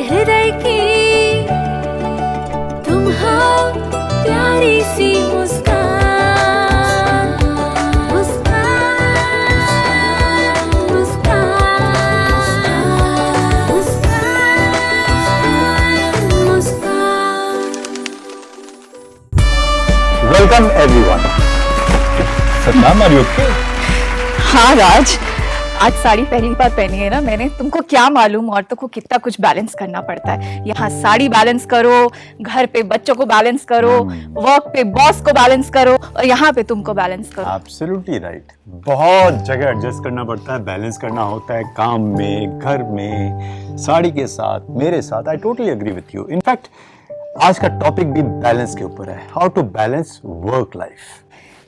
हृदय की तुम हो प्यारी सी मुस्कान, मुस्कान, मुस्कान, मुस्कान, मुस्कान। Welcome everyone. Satnam, are you okay? हाँ राज, आज साड़ी पहली बार पहनी है ना मैंने, तुमको क्या मालूम औरतों को कितना कुछ बैलेंस करना पड़ता है। यहाँ साड़ी बैलेंस करो, घर पे बच्चों को बैलेंस करो, वर्क पे बॉस को बैलेंस करो, और यहाँ पे तुमको बैलेंस करो। Absolutely right. बहुत जगह एडजस्ट करना पड़ता है, बैलेंस करना होता है, काम में, घर में, साड़ी के साथ, मेरे साथ। I totally agree with you. In fact आज का टॉपिक भी बैलेंस के ऊपर है, how to balance work life.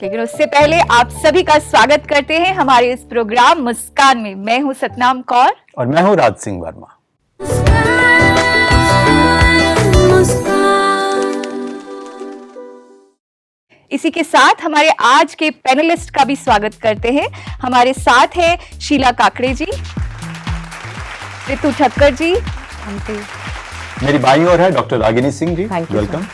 लेकिन उससे पहले आप सभी का स्वागत करते हैं हमारे इस प्रोग्राम मुस्कान में। मैं हूँ सतनाम कौर और मैं हूँ राज सिंह वर्मा। इसी के साथ हमारे आज के पैनलिस्ट का भी स्वागत करते हैं। हमारे साथ है शीला काकड़े जी, रितु ठक्कर जी, मेरी बाईं ओर है doctor Ragini Singh ji, Thank you, welcome.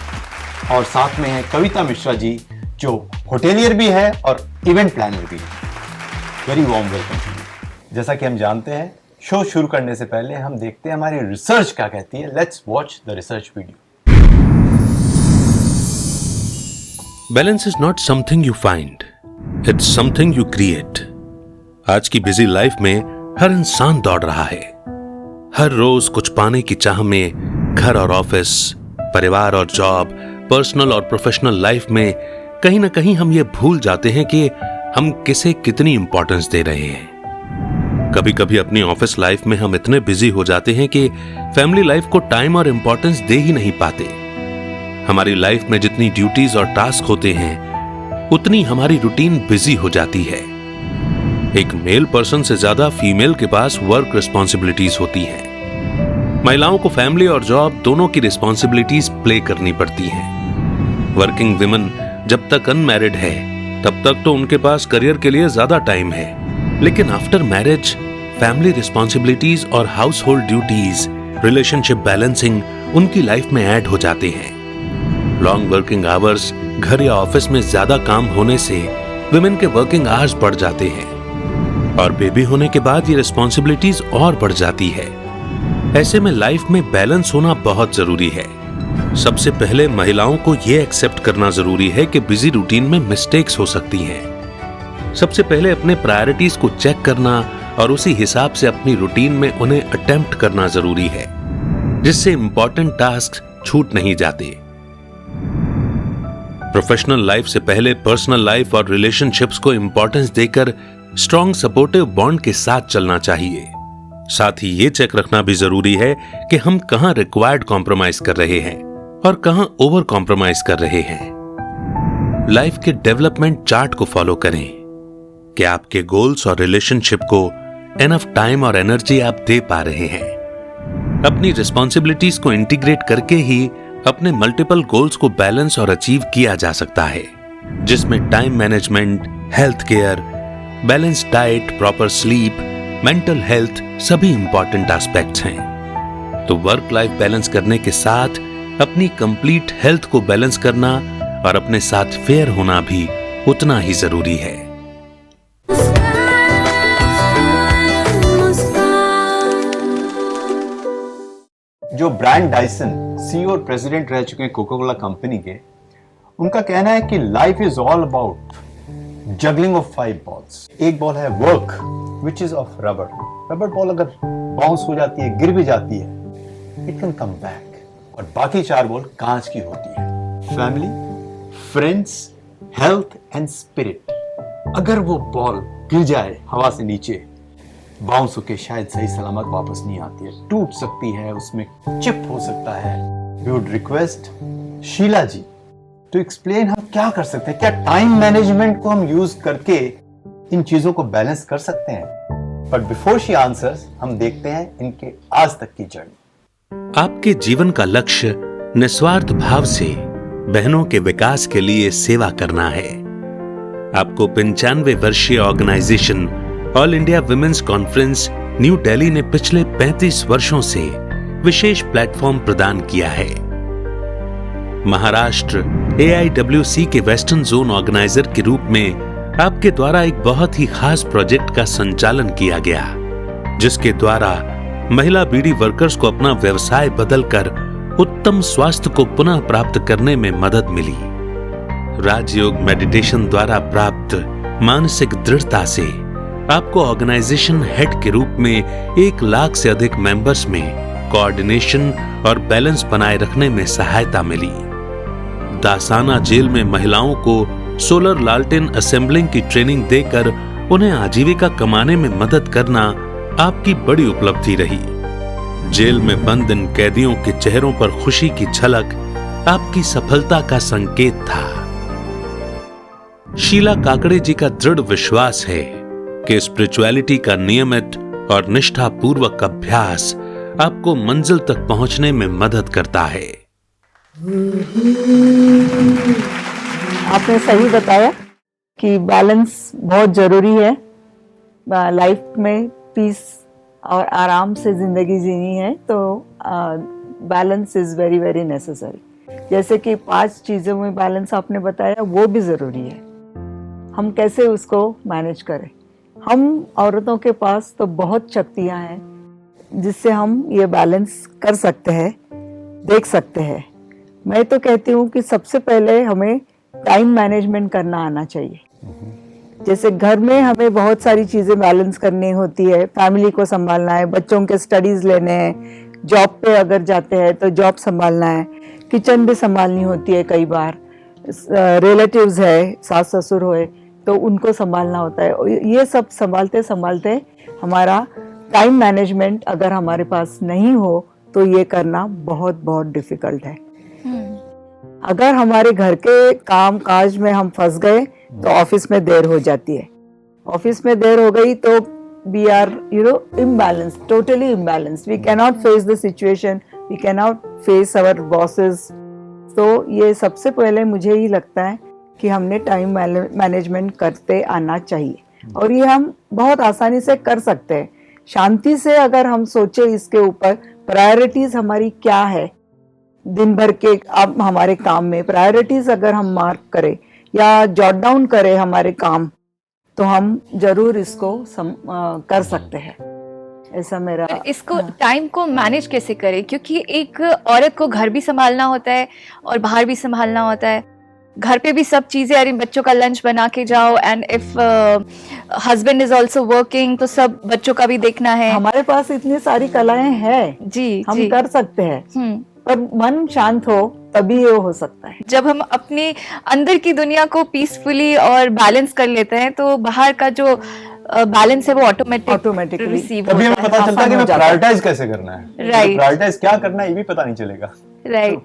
और साथ में है कविता मिश्रा जी, जो होटेलियर भी है और इवेंट प्लानर भी है। Very warm welcome. जैसा कि हम जानते हैं, शो शुरू करने से पहले हम देखते हैं हमारी रिसर्च क्या कहती है। Let's watch the research video. Balance is not something you find, it's something you create. आज की बिजी लाइफ में हर इंसान दौड़ रहा है, हर रोज कुछ पाने की चाह में घर और ऑफिस, परिवार और जॉब, पर्सनल और प्रोफेशनल लाइफ में कहीं ना कहीं हम ये भूल जाते हैं कि हम किसे कितनी इंपॉर्टेंस दे रहे हैं। कभी कभी अपनी ऑफिस लाइफ में हम इतने बिजी हो जाते हैं कि फैमिली लाइफ को टाइम और इंपॉर्टेंस दे ही नहीं पाते। हमारी लाइफ में जितनी ड्यूटीज और टास्क होते हैं, उतनी हमारी रूटीन बिजी हो जाती है। एक मेल पर्सन से ज्यादा फीमेल के पास वर्क रिस्पॉन्सिबिलिटीज होती हैं। महिलाओं को फैमिली और जॉब दोनों की रिस्पॉन्सिबिलिटीज प्ले करनी पड़ती हैं। वर्किंग विमेन जब तक अनमैरिड है, तब तक तो उनके पास करियर के लिए ज्यादा टाइम है, लेकिन आफ्टर मैरिज फैमिली रिस्पॉन्सिबिलिटीज और house hold duties, relationship balancing उनकी लाइफ में ऐड हो जाते हैं। लॉन्ग वर्किंग आवर्स, घर या ऑफिस में ज्यादा काम होने से विमेन के वर्किंग आवर्स बढ़ जाते हैं और बेबी होने के बाद ये रिस्पॉन्सिबिलिटीज और बढ़ जाती है। ऐसे में लाइफ में बैलेंस होना बहुत जरूरी है। सबसे पहले महिलाओं को यह एक्सेप्ट करना जरूरी है कि बिजी रूटीन में मिस्टेक्स हो सकती हैं। सबसे पहले अपने प्रायोरिटीज को चेक करना और उसी हिसाब से अपनी रूटीन में उन्हें अटेम्प्ट करना जरूरी है, जिससे इंपॉर्टेंट टास्क छूट नहीं जाते। प्रोफेशनल लाइफ से पहले पर्सनल लाइफ और रिलेशनशिप्स को इंपॉर्टेंस देकर स्ट्रॉन्ग सपोर्टिव बॉन्ड के साथ चलना चाहिए। साथ ही ये चेक रखना भी जरूरी है कि हम कहां रिक्वायर्ड कॉम्प्रोमाइज कर रहे हैं और कहां ओवर कॉम्प्रोमाइज कर रहे हैं। लाइफ के डेवलपमेंट चार्ट को फॉलो करें कि आपके गोल्स और रिलेशनशिप को एनफ टाइम और एनर्जी आप दे पा रहे हैं। अपनी रिस्पॉन्सिबिलिटीज को इंटीग्रेट करके ही अपने मल्टीपल गोल्स को बैलेंस और अचीव किया जा सकता है, जिसमें time management, health care, balance diet, proper sleep, mental health सभी इंपॉर्टेंट एस्पेक्ट्स हैं। तो वर्क लाइफ बैलेंस करने के साथ अपनी कंप्लीट हेल्थ को बैलेंस करना और अपने साथ फेयर होना भी उतना ही जरूरी है। जो ब्रायन डायसन, सीईओ और प्रेसिडेंट रह चुके हैं कोका कोला कंपनी के, उनका कहना है कि life is all about juggling of 5 balls। एक बॉल है work, which is of rubber. Rubber ball अगर बाउंस हो जाती है, गिर भी जाती है, इट कैन कम बैक। और बाकी 4 बॉल कांच की होती है, family, friends, health and spirit. अगर वो बॉल गिर जाए हवा से नीचे, बाउंस होके शायद सही सलामत वापस नहीं आती है, टूट सकती है, उसमें चिप हो सकता है। We would request Sheela ji to explain हम क्या कर सकते हैं, क्या टाइम मैनेजमेंट को हम यूज करके इन चीजों को बैलेंस कर सकते हैं। बट बिफोर शी आंसर्स, हम देखते हैं इनके आज तक की जर्नी। आपके जीवन का लक्ष्य निस्वार्थ भाव से बहनों के विकास के लिए सेवा करना है। आपको 95 वर्षीय organization all India women's conference New Delhi ने पिछले 35 वर्षों से विशेष प्लेटफॉर्म प्रदान किया है। महाराष्ट्र AIWC के वेस्टर्न जोन ऑर्गेनाइजर के रूप में आपके द्वारा एक बहुत ही खास प्रोजेक्ट का संचालन किया गया, जिसके द्वारा महिला बीडी वर्कर्स को अपना व्यवसाय बदलकर उत्तम स्वास्थ्य को पुनः प्राप्त करने में मदद मिली। राजयोग मेडिटेशन द्वारा प्राप्त मानसिक दृढ़ता से आपको ऑर्गेनाइजेशन हेड के रूप में 1 लाख से अधिक मेंबर्स में कोऑर्डिनेशन और बैलेंस बनाए रखने में सहायता मिली। दासाना जेल में महिलाओं को सोलर लालटेन असेंबलिंग की ट्रेनिंग देकर उन्हें आजीविका कमाने में मदद करना आपकी बड़ी उपलब्धि रही। जेल में बंद इन कैदियों के चेहरों पर खुशी की झलक आपकी सफलता का संकेत था। शीला काकड़े जी का दृढ़ विश्वास है कि स्पिरिचुअलिटी का नियमित और निष्ठापूर्वक अभ्यास आपको मंजिल तक पहुंचने में मदद करता है। आपने सही बताया कि बैलेंस बहुत जरूरी है। लाइफ में पीस और आराम से जिंदगी जीनी है तो balance is very very necessary. जैसे कि 5 चीज़ों में बैलेंस आपने बताया, वो भी ज़रूरी है। हम कैसे उसको मैनेज करें। हम औरतों के पास तो बहुत शक्तियाँ हैं जिससे हम ये बैलेंस कर सकते हैं, देख सकते हैं। मैं तो कहती हूँ कि सबसे पहले हमें टाइम मैनेजमेंट करना आना चाहिए। जैसे घर में हमें बहुत सारी चीज़ें बैलेंस करनी होती है, फैमिली को संभालना है, बच्चों के स्टडीज़ लेने हैं, जॉब पे अगर जाते हैं तो जॉब संभालना है, किचन भी संभालनी होती है, कई बार रिलेटिव्स है, सास ससुर होए तो उनको संभालना होता है। ये सब संभालते संभालते हमारा टाइम मैनेजमेंट अगर हमारे पास नहीं हो तो ये करना बहुत बहुत डिफिकल्ट है। अगर हमारे घर के काम काज में हम फंस गए तो ऑफिस में देर हो जाती है। ऑफिस में देर हो गई तो we are imbalance, totally imbalance. We cannot face the situation, we cannot face our bosses. तो ये सबसे पहले मुझे ही लगता है कि हमने टाइम मैनेजमेंट करते आना चाहिए और ये हम बहुत आसानी से कर सकते हैं। शांति से अगर हम सोचे इसके ऊपर प्रायोरिटीज हमारी क्या है, दिन भर के अब हमारे काम में प्रायोरिटीज अगर हम मार्क करें या जॉट डाउन करें हमारे काम, तो हम जरूर इसको कर सकते हैं। ऐसा मेरा इसको टाइम को मैनेज कैसे करें, क्योंकि एक औरत को घर भी संभालना होता है और बाहर भी संभालना होता है। घर पे भी सब चीजें, अरे बच्चों का लंच बना के जाओ, and if husband is also working तो सब बच्चों का भी देखना है। हमारे पास इतनी सारी कलाएं हैं जी, हम जी। कर सकते हैं, पर मन शांत हो तभी ये हो सकता है। जब हम अपने अंदर की दुनिया को पीसफुली और बैलेंस कर लेते हैं तो बाहर का जो बैलेंस है वो ऑटोमेटिकली रिसीव तभी हमें होता पता है। चलता है कि हमें प्रायोरिटाइज कैसे करना है, Right. प्रायोरिटाइज क्या करना है ये भी पता नहीं चलेगा। राइट।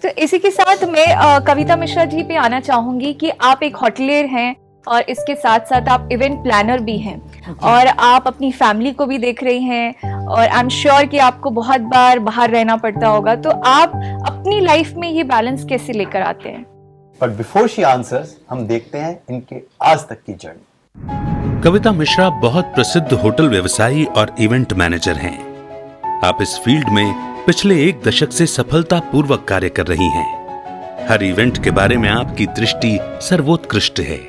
तो इसी के साथ मैं कविता मिश्रा जी पे आना चाहूंगी कि आप एक होटलियर हैं और इसके साथ साथ आप इवेंट प्लानर भी हैं और आप अपनी फैमिली को भी देख रही हैं और आई एम श्योर कि आपको बहुत बार बाहर रहना पड़ता होगा। तो आप अपनी लाइफ में ये बैलेंस कैसे लेकर आते हैं? बट बिफोर शी आंसर्स, हम देखते हैं इनके आज तक की जर्नी। कविता मिश्रा बहुत प्रसिद्ध होटल व्यवसायी और इवेंट मैनेजर हैं। आप इस फील्ड में पिछले 1 दशक से सफलतापूर्वक कार्य कर रही हैं। हर इवेंट के बारे में आपकी दृष्टि सर्वोत्कृष्ट है।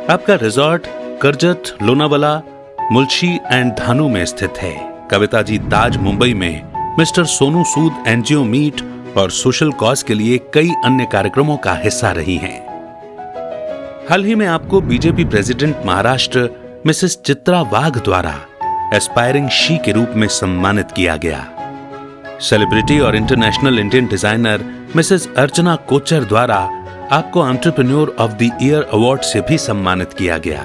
आपका रिजॉर्ट करजत, लोनावाला, मुल्शी एंड धानु में स्थित है। कविता जी ताज मुंबई में mister Sonu Sood NGO meet और सोशल कॉज के लिए कई अन्य कार्यक्रमों का हिस्सा रही हैं। हाल ही में आपको BJP president Maharashtra Mrs Chitra Wagh द्वारा एस्पायरिंग शी के रूप में सम्मानित किया गया। सेलिब्रिटी और इंटरनेशनल इंडियन डिजाइनर मिसेस अर्चना कोचर द्वारा आपको entrepreneur of the year award से भी सम्मानित किया गया।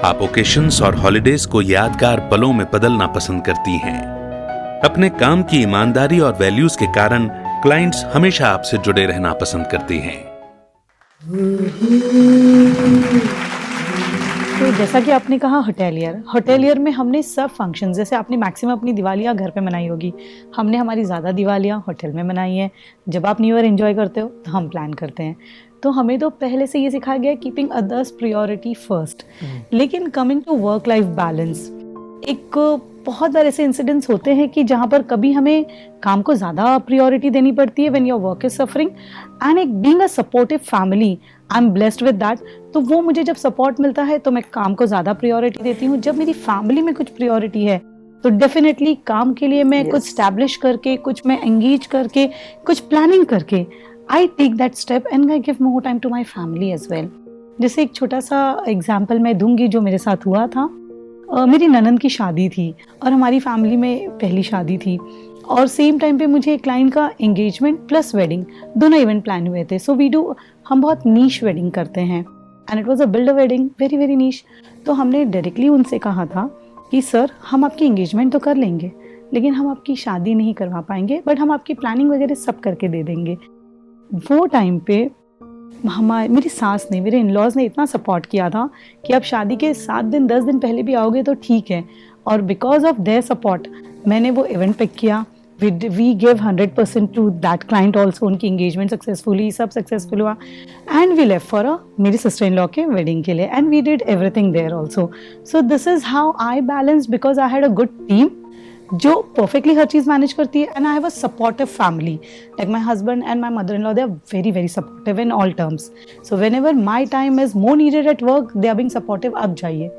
आप ओकेशंस और हॉलिडेज को यादगार पलों में बदलना पसंद करती हैं। अपने काम की ईमानदारी और वैल्यूज के कारण क्लाइंट्स हमेशा आपसे जुड़े रहना पसंद करती हैं। तो जैसा कि आपने कहा होटेलियर में हमने सब फंक्शन, जैसे आपने मैक्सिमम अपनी दिवालियाँ घर पे मनाई होगी, हमने हमारी ज़्यादा दिवालियाँ होटल में मनाई हैं। जब आप न्यू ईयर एंजॉय करते हो तो हम प्लान करते हैं। तो हमें तो पहले से ये सिखाया गया है कीपिंग अदर्स प्रायोरिटी फर्स्ट। लेकिन coming to work life balance, एक बहुत बार ऐसे इंसिडेंट्स होते हैं कि जहाँ पर कभी हमें काम को ज़्यादा प्रायोरिटी देनी पड़ती है when your work is suffering, and एक being a supportive family, I am blessed with that. तो वो मुझे जब सपोर्ट मिलता है तो मैं काम को ज़्यादा प्रायोरिटी देती हूँ। जब मेरी फैमिली में कुछ प्रायोरिटी है तो डेफिनेटली काम के लिए मैं कुछ स्टैब्लिश करके, कुछ मैं एंगेज करके, कुछ प्लानिंग करके I take that step and I give more time to my family as well. जैसे एक छोटा सा एग्जाम्पल मैं दूंगी जो मेरे साथ हुआ था। मेरी ननंद की शादी थी और हमारी फैमिली में पहली शादी थी, और सेम टाइम पे मुझे एक क्लाइंट का एंगेजमेंट प्लस वेडिंग दोनों इवेंट प्लान हुए थे। सो हम बहुत नीश वेडिंग करते हैं and it was a builder wedding, very very niche. तो हमने डायरेक्टली उनसे कहा था कि सर हम आपकी एंगेजमेंट तो कर लेंगे लेकिन हम आपकी शादी नहीं करवा पाएंगे, बट हम आपकी प्लानिंग वगैरह सब करके दे देंगे। वो टाइम पे मेरी सास ने, मेरे इन-लॉज ने इतना सपोर्ट किया था कि आप शादी के 7 दिन 10 दिन पहले भी आओगे तो ठीक है, और बिकॉज ऑफ देयर सपोर्ट मैंने वो इवेंट पिक किया। We give 100% to that client also. उनकी एंगेजमेंट सक्सेसफुली, सब सक्सेसफुल हुआ एंड वी लेफ्ट फॉर मेरी सिस्टर इन लॉ के वेडिंग के लिए and we did everything there also. So this is how I balance, because I had a good team जो perfectly हर चीज़ मैनेज करती है, and I have a supportive family like my husband and my mother in law, they are very very supportive in all terms. So whenever my time is more needed at work, they are being supportive. अब जाइए,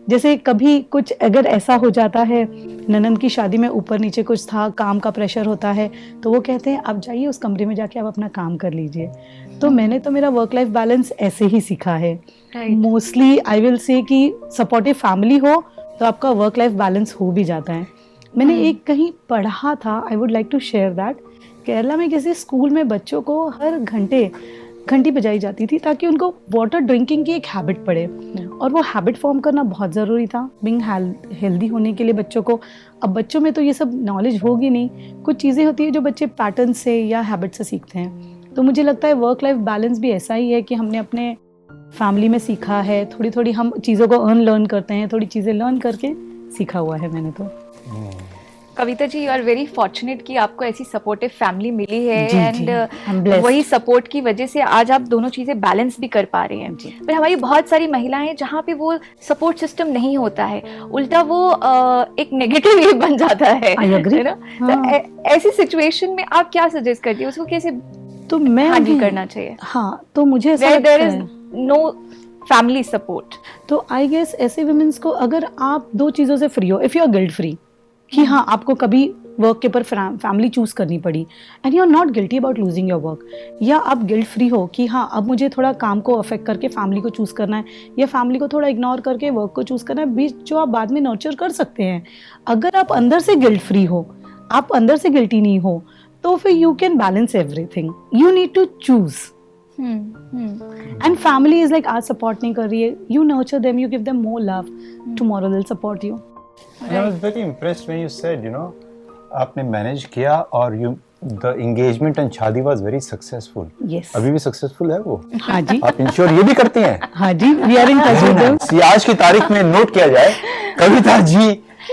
जैसे कभी कुछ अगर ऐसा हो जाता है, ननंद की शादी में ऊपर नीचे कुछ था, काम का प्रेशर होता है, तो वो कहते हैं आप जाइए उस कमरे में जाके आप अपना काम कर लीजिए। तो मैंने तो मेरा वर्क लाइफ बैलेंस ऐसे ही सीखा है। मोस्टली आई विल से कि सपोर्टिव फैमिली हो तो आपका वर्क लाइफ बैलेंस हो भी जाता है। मैंने एक कहीं पढ़ा था, I would like to share that, Kerala में किसी स्कूल में बच्चों को हर घंटी बजाई जाती थी ताकि उनको वाटर ड्रिंकिंग की एक हैबिट पड़े, और वो हैबिट फॉर्म करना बहुत ज़रूरी था बीइंग हेल्दी होने के लिए बच्चों को। अब बच्चों में तो ये सब नॉलेज होगी नहीं, कुछ चीज़ें होती है जो बच्चे पैटर्न से या हैबिट से सीखते हैं। तो मुझे लगता है वर्क लाइफ बैलेंस भी ऐसा ही है कि हमने अपने फैमिली में सीखा है, थोड़ी थोड़ी हम चीज़ों को लर्न करते हैं, थोड़ी चीज़ें लर्न करके सीखा हुआ है मैंने तो। Kavita ji, you are very fortunate कि आपको ऐसी सपोर्टिव फैमिली मिली है, जी, I'm एंड blessed. वही सपोर्ट की वजह से आज आप दोनों चीजें बैलेंस भी कर पा रही हैं। पर हमारी बहुत सारी महिलाएं हैं जहाँ पे वो सपोर्ट सिस्टम नहीं होता है, उल्टा वो एक नेगेटिव ही बन जाता है। I agree. है ना? हाँ। तो ऐसी सिचुएशन में आप क्या सजेस्ट करती है, उसको कैसे तो मैं हैंडल करना चाहिए? हाँ, तो मुझे ऐसा Where लगता there is है no family support. तो आई गेस ऐसे वुमेन्स को, अगर आप दो चीज़ों से फ्री हो, if you are guilt free कि हाँ आपको कभी वर्क के ऊपर फैमिली चूज करनी पड़ी and you are not guilty about losing your work, या आप गिल्ट फ्री हो कि हाँ अब मुझे थोड़ा काम को अफेक्ट करके फैमिली को चूज करना है या फैमिली को थोड़ा इग्नोर करके वर्क को चूज करना है, बीच जो आप बाद में नर्चर कर सकते हैं। अगर आप अंदर से गिल्ट फ्री हो, आप अंदर से गिल्टी नहीं हो, तो फिर you can balance everything. You need to choose, and family is like आज सपोर्ट नहीं कर रही है, you nurture them, you give them more love, tomorrow they will support you. And I was very impressed when you said, आपने manage किया और the engagement and शादी was very successful. Yes. अभी भी सक्सेसफुल है वो? हाँ जी, आप इंश्योर ये भी करते हैं? हाँ जी, we are in touch with them. आज की तारीख में नोट किया जाए, कविता जी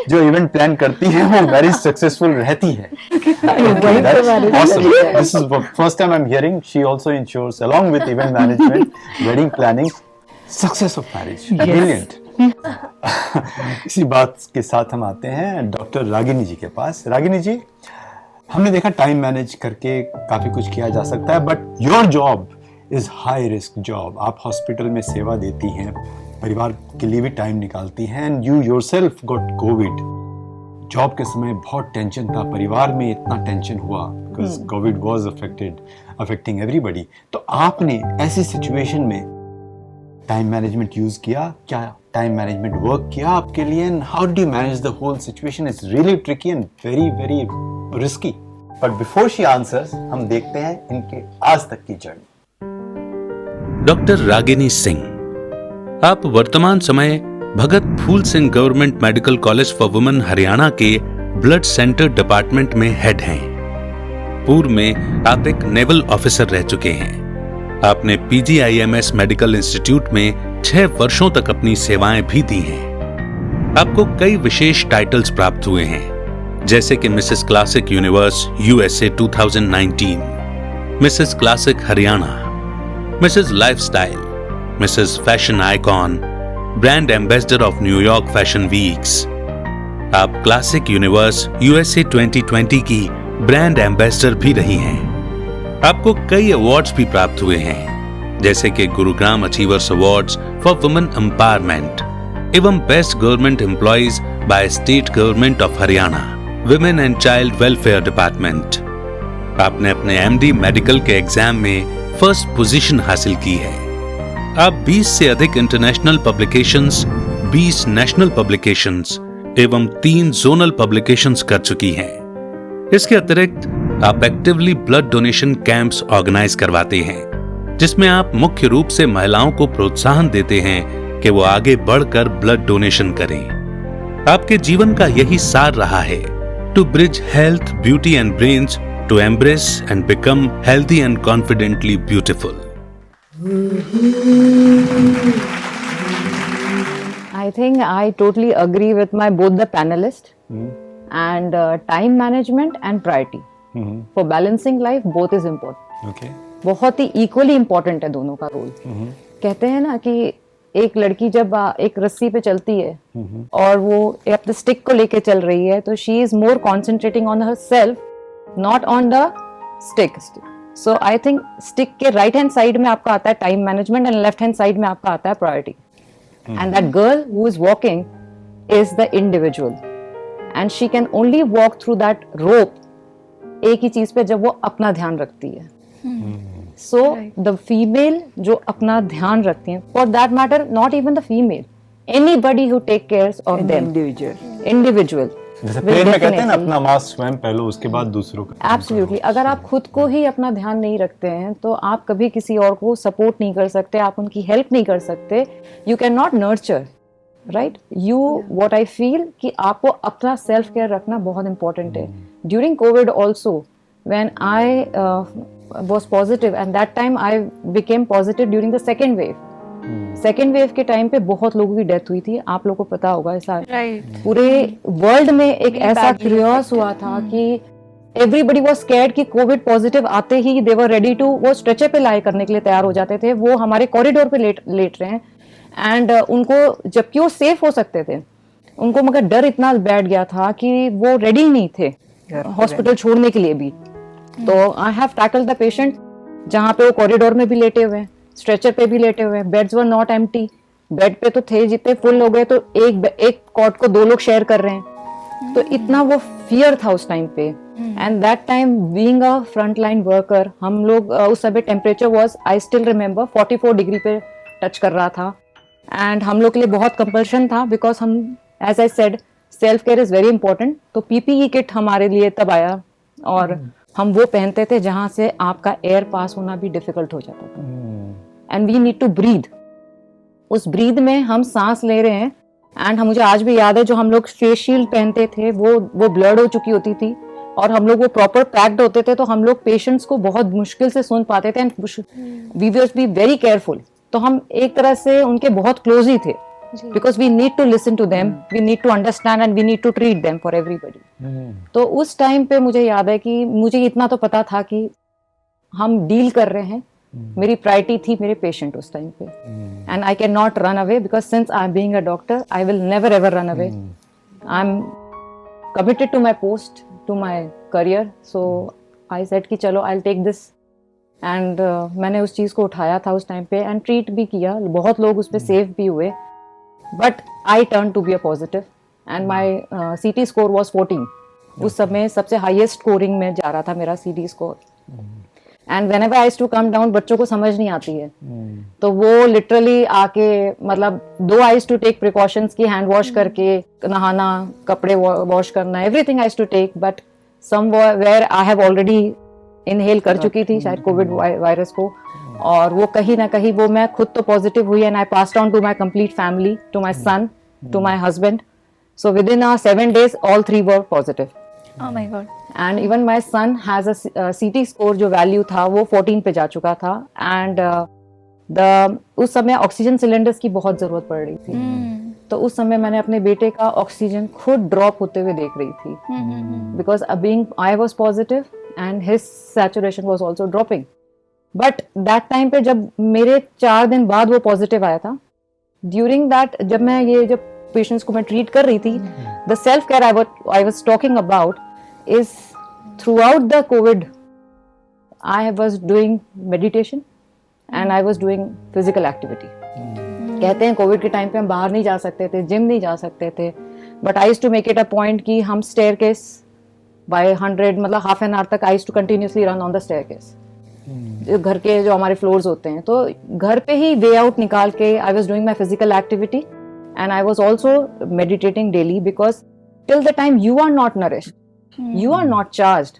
जो इवेंट प्लान करती हैं वो मैरिज सक्सेसफुल रहती है। That's awesome. This is the first time I'm hearing. She also ensures, along with event management, wedding planning, success of marriage. Brilliant. इसी बात के साथ हम आते हैं डॉक्टर रागिनी जी के पास। रागिनी जी, हमने देखा टाइम मैनेज करके काफी कुछ किया जा सकता है, but your job is high risk job. आप हॉस्पिटल में सेवा देती हैं, परिवार के लिए भी टाइम निकालती हैं, and you yourself got Covid. Job के समय बहुत टेंशन था, परिवार में इतना टेंशन हुआ because Covid was affecting everybody. तो आपने ऐसी सिचुएशन में टाइम मैनेजमेंट यूज किया? क्या टाइम मैनेजमेंट वर्क किया आपके लिए? And how do you manage the whole situation? It's really tricky and very very risky. But before she answers, हम देखते हैं इनके आज तक की जर्नी। डॉक्टर रागिनी सिंह, आप वर्तमान समय Bhagat Phool Singh government medical college for women Haryana के ब्लड सेंटर डिपार्टमेंट में हेड हैं। पूर्व में आप एक नेवल ऑफिसर रह चुके हैं। आपने PGIMS मेडिकल इंस्टीट्यूट में 6 वर्षों तक अपनी सेवाएं भी दी हैं। आपको कई विशेष टाइटल्स प्राप्त हुए हैं, जैसे कि Mrs classic universe USA 2019, Mrs classic Haryana, Mrs lifestyle, Mrs fashion icon, brand ambassador of New York fashion weeks, आप क्लासिक यूनिवर्स यूएसए 2020 की ब्रांड एम्बेसडर भी रही हैं। आपको कई अवार्ड्स भी प्राप्त हुए हैं, जैसे कि Gurugram achievers awards for women empowerment एवं best government employees by state government of Haryana, women and child welfare department. आपने अपने एमडी मेडिकल के एग्जाम में फर्स्ट पोजीशन हासिल की है। आप 20 से अधिक इंटरनेशनल पब्लिकेशंस, 20 नेशनल पब्लिकेशंस एवं 3 जोनल पब्लिकेशंस कर चुकी हैं। इसके अतिरिक्त आप actively blood donation camps organize करवाते हैं, जिसमें आप मुख्य रूप से महिलाओं को प्रोत्साहन देते हैं कि वो आगे बढ़कर ब्लड डोनेशन करें। आपके जीवन का यही सार रहा है, to bridge health, beauty and brains to embrace and become healthy and confidently beautiful. I think I totally agree with both the panelists. And time management and priority for balancing life, both is important. Okay. बहुत ही equally important है दोनों का role. कहते हैं ना कि एक लड़की जब एक रस्सी पे चलती है और वो अपने स्टिक को लेके चल रही है, तो she is more concentrating on herself, not on the stick. So I think stick के राइट हैंड साइड में आपका आता है time management and left hand side में आपका आता है priority. And that girl who is walking is the individual and she can only walk through that rope एक ही चीज पे जब वो अपना ध्यान रखती है। सो द फीमेल जो अपना ध्यान रखती हैं, for that matter not even the female, anybody who take care of them, individual. जैसे प्लेन में कहते हैं ना, अपना मास्क स्वयं पहलो, उसके बाद दूसरों का। एब्सोल्युटली। अगर आप खुद को ही अपना ध्यान नहीं रखते हैं तो आप कभी किसी और को सपोर्ट नहीं कर सकते, आप उनकी हेल्प नहीं कर सकते। You can not nurture, right? You what I feel कि आपको अपना सेल्फ केयर रखना बहुत इंपॉर्टेंट है। During Covid also when I was positive and that time I became positive during the second wave. Second wave के time पे बहुत लोगों की डेथ हुई थी, आप लोगों को पता होगा ऐसा। पूरे वर्ल्ड में एक ऐसा क्रियोस हुआ था कि एवरीबडी वाज स्कैर्ड कि कोविड पॉजिटिव आते ही दे वर रेडी टू, वो स्ट्रेचर पे लाई करने के लिए तैयार हो जाते थे। वो हमारे कॉरिडोर पे लेट रहे हैं एंड उनको, जबकि वो सेफ हो सकते थे, उनको मगर डर इतना बैठ गया था कि वो रेडी नहीं थे हॉस्पिटल छोड़ने के लिए भी। तो I have tackled the patient जहाँ पे वो कॉरिडोर में भी लेटे हुए हैं, स्ट्रेचर पे भी लेटे हुए हैं, beds were not empty, bed पे तो थे, जितने फुल हो गए तो एक कॉट को 2 लोग शेयर कर रहे हैं। तो इतना वो फियर था उस टाइम पे। And that time being a front line worker, हम लोग उस समय temperature was, I still remember 44 degree पे टच कर रहा था एंड हम लोग के लिए बहुत कंपल्शन था बिकॉज हम, as I said, self care is very important. तो पीपीई किट हमारे लिए तब आया और हम वो पहनते थे जहां से आपका एयर पास होना भी डिफिकल्ट हो जाता था। And we need to breathe, उस ब्रीथ में हम सांस ले रहे हैं। एंड मुझे आज भी याद है जो हम लोग फेस शील्ड पहनते थे वो ब्लड हो चुकी होती थी और हम लोग वो प्रॉपर पैक्ड होते थे, तो हम लोग पेशेंट्स को बहुत मुश्किल से सुन पाते थे and we will be very careful. तो हम एक तरह से उनके बहुत क्लोज ही थे because we need to listen to them, we need to understand and we need to treat them for everybody. तो उस टाइम पे मुझे याद है कि मुझे इतना तो पता था कि हम डील कर रहे हैं, मेरी प्रायोरिटी थी मेरे पेशेंट उस टाइम पे and I can not run away because since I am being a doctor I will never ever run away. I am committed to my post, to my career. So I said कि चलो I will take this and मैंने उस चीज़ को उठाया था उस time पे and treat भी किया, बहुत लोग उस पर सेफ भी हुए। But I turned to be a positive and my CT score was 14. उस समय सबसे हाईएस्ट स्कोरिंग में जा रहा था मेरा CT score. And whenever I used to come down, बच्चों को समझ नहीं आती है तो वो लिटरली आके, मतलब दो I used to take precautions की हैंड वॉश करके नहाना, कपड़े वॉश करना, everything I used to take, but somewhere I have already inhale कर चुकी थी शायद कोविड वायरस को, और वो कहीं ना कहीं वो मैं खुद तो पॉजिटिव हुई and I passed on to my complete family, to my son, to my husband. So within 7 days all 3 were positive. Oh my God. And even my son has a CT score जो value था वो 14 पे जा चुका था and उस समय oxygen cylinders की बहुत जरूरत पड़ रही थी। तो उस समय मैंने अपने बेटे का ऑक्सीजन खुद ड्रॉप होते हुए देख रही थी because being I was positive and his saturation was also dropping. But that time पे जब मेरे 4 दिन बाद वो पॉजिटिव आया था, ड्यूरिंग दैट जब पेशेंट्स को मैं ट्रीट कर रही थी, the self-care I was talking about is throughout the COVID, I was doing meditation and I was doing physical activity. कहते हैं कोविड के टाइम पे हम बाहर नहीं जा सकते थे, जिम नहीं जा सकते थे, but I used to make it a point कि हम स्टेयरकेस बाय 100 मतलब हाफ एन आवर तक I used to continuously run on the staircase. घर के जो हमारे फ्लोर्स होते हैं, तो घर पे ही वे आउट निकाल के I was doing my physical activity and I was also meditating daily, because till the time you are not nourished, you are not charged,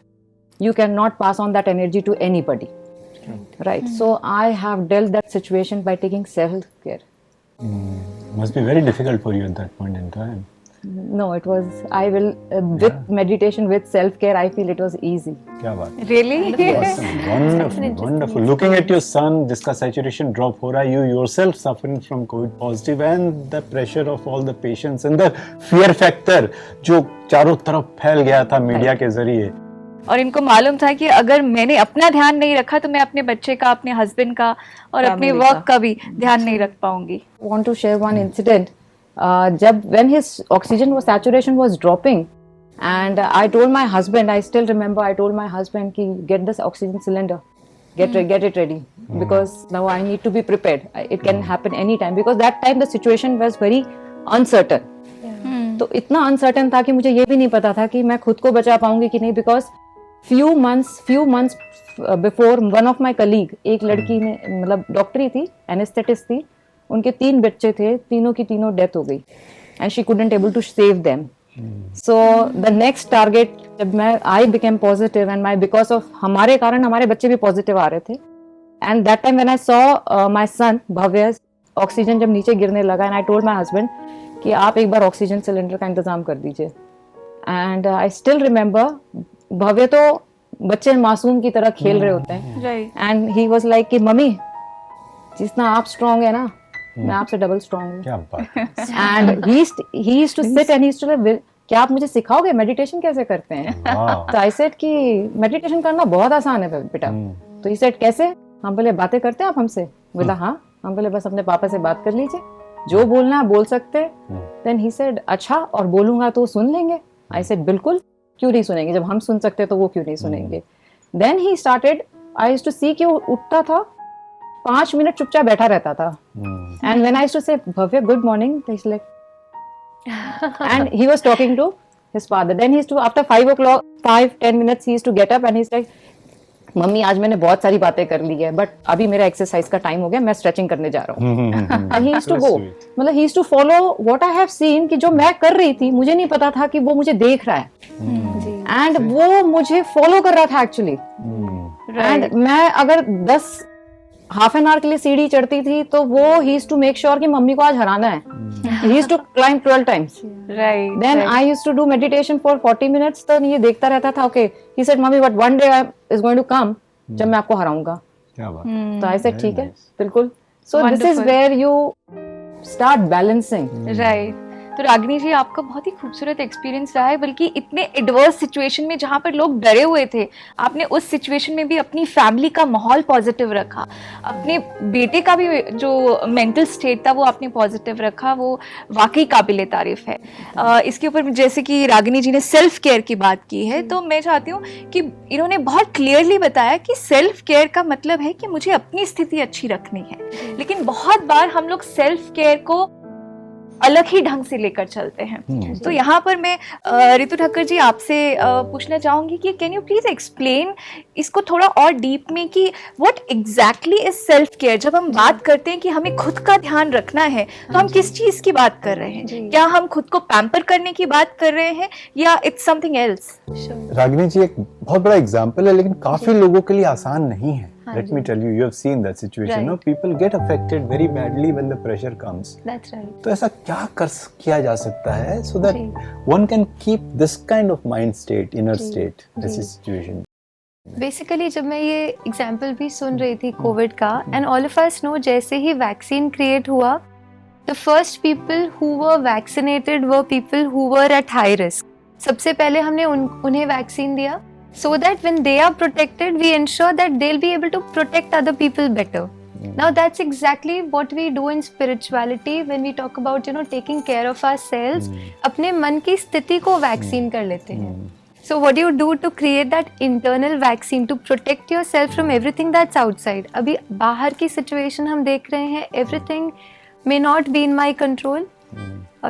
you cannot pass on that energy to anybody, right? So I have dealt that situation by taking self care. Must be very difficult for you at that point in time. No, it was, I will with meditation, with self care, I feel it was easy. क्या बात है. Really? Awesome. Wonderful, wonderful. Looking at your son, जिसका saturation drop हो रहा है, you yourself suffering from COVID positive and the pressure of all the patients and the fear factor जो चारों तरफ फैल गया था मीडिया के जरिए. और इनको मालूम था कि अगर मैंने अपना ध्यान नहीं रखा तो मैं अपने बच्चे का, अपने हस्बैंड का और अपने Family वर्क का. का भी ध्यान नहीं रख पाऊंगी. Want to share one incident. जब when his oxygen was saturation was dropping, and I told my husband, I still remember, I told my husband कि get this oxygen cylinder, get it ready, because now I need to be prepared. It can happen anytime, because that time the situation was very uncertain. तो इतना uncertain था कि मुझे ये भी नहीं पता था कि मैं खुद को बचा पाऊंगी कि नहीं, because few months before one of my colleague, एक लड़की ने मतलब डॉक्टरी थी, एनेस्थेटिस्ट थी, उनके 3 बच्चे थे, तीनों की तीनों डेथ हो गई and she couldn't able to save them. So the next target, जब मैं I became positive and because of हमारे कारण हमारे बच्चे भी पॉजिटिव आ रहे थे, and that time when I saw my son Bhavya oxygen जब नीचे गिरने लगा, and I told my husband कि आप एक बार ऑक्सीजन सिलेंडर का इंतजाम कर दीजिए. एंड आई स्टिल रिमेम्बर, भव्य तो बच्चे मासूम की तरह खेल रहे होते हैं, Right. And he was like कि मम्मी जितना आप स्ट्रांग है ना, मैं आपसे डबल स्ट्रांग हूँ. क्या बात है. And he used to sit and he used to, क्या आप मुझे सिखाओगे मेडिटेशन कैसे करते हैं? Wow. तो आई सेड कि मेडिटेशन करना बहुत आसान है बेटा. तो ही सेड कैसे? हम बोले बातें करते हैं आप हमसे? बोला हाँ. हम बोले बस अपने पापा से बात कर लीजिए, जो बोलना है बोल सकते हैं. देन ही सेड अच्छा, और बोलूंगा तो सुन लेंगे? आई सेड बिल्कुल, क्यों नहीं सुनेंगे, जब हम सुन सकते हैं तो वो क्यों नहीं सुनेंगे? Then he started, I used to see कि वो उठता था, 5 मिनट चुपचाप बैठा रहता था, and when I used to say Bhavya good morning, he is like, and he was talking to his father. Then he used to, after 5 o'clock, 5-10 minutes, he used to get up and he's like, mummy आज मैंने बहुत सारी बातें कर ली है, but अभी मेरा exercise का टाइम हो गया, मैं स्ट्रेचिंग करने जा रहा हूँ. And he used to go, मतलब he used to follow what I have seen, कि जो मैं कर रही थी मुझे नहीं पता था कि वो मुझे देख रहा है, एंड वो मुझे फॉलो कर रहा था एक्चुअली. एंड मैं अगर 10 हाफ एन आवर के लिए सीढ़ी चढ़ती थी तो वो he used to make sure कि मम्मी को आज हराना है. He used to climb 12 times. Right. Then I used to do meditation for 40 minutes. तो ये देखता रहता था. Okay, he said, "Mommy, but one day is going to come जब मैं आपको हराऊंगा." क्या बात. तो I said ठीक है, बिल्कुल. So this is Wonderful. where you start balancing. Right. तो रागिनी जी, आपका बहुत ही खूबसूरत एक्सपीरियंस रहा है, बल्कि इतने एडवर्स सिचुएशन में जहाँ पर लोग डरे हुए थे, आपने उस सिचुएशन में भी अपनी फैमिली का माहौल पॉजिटिव रखा, अपने बेटे का भी जो मेंटल स्टेट था वो आपने पॉजिटिव रखा, वो वाकई काबिले तारीफ है. इसके ऊपर जैसे कि रागिनी जी ने सेल्फ केयर की बात की है, तो मैं चाहती हूँ कि इन्होंने बहुत क्लियरली बताया कि सेल्फ केयर का मतलब है कि मुझे अपनी स्थिति अच्छी रखनी है, लेकिन बहुत बार हम लोग सेल्फ केयर को अलग ही ढंग से लेकर चलते हैं. तो यहाँ पर मैं रितु ठक्कर जी आपसे पूछना चाहूंगी कि कैन यू प्लीज एक्सप्लेन इसको थोड़ा और डीप में कि what exactly is self care. जब हम बात करते हैं कि हमें खुद का ध्यान रखना है, तो हम किस चीज की बात कर रहे हैं? क्या हम खुद को पैम्पर करने की बात कर रहे हैं या इट्स समथिंग एल्स? रागिनी जी एक बहुत बड़ा एग्जाम्पल है, लेकिन काफी लोगों के लिए आसान नहीं है. Let me tell you, you have seen that situation. Right. No, people get affected very badly when the pressure comes. That's right. तो ऐसा क्या किया जा सकता है so that one can keep this kind of mind state, inner state, ऐसी situation. Basically जब मैं ये एग्जाम्पल भी सुन रही थी कोविड का, and all of us know जैसे ही वैक्सीन क्रिएट हुआ, the first people who were vaccinated were people who were at high risk. सबसे पहले हमने उन्हें वैक्सीन दिया, so that when they are protected we ensure that they'll be able to protect other people better. Now that's exactly what we do in spirituality when we talk about taking care of ourselves. अपने मन की स्थिति को vaccine कर लेते हैं. So what do you do to create that internal vaccine to protect yourself from everything that's outside? अभी बाहर की situation हम देख रहे हैं, everything may not be in my control.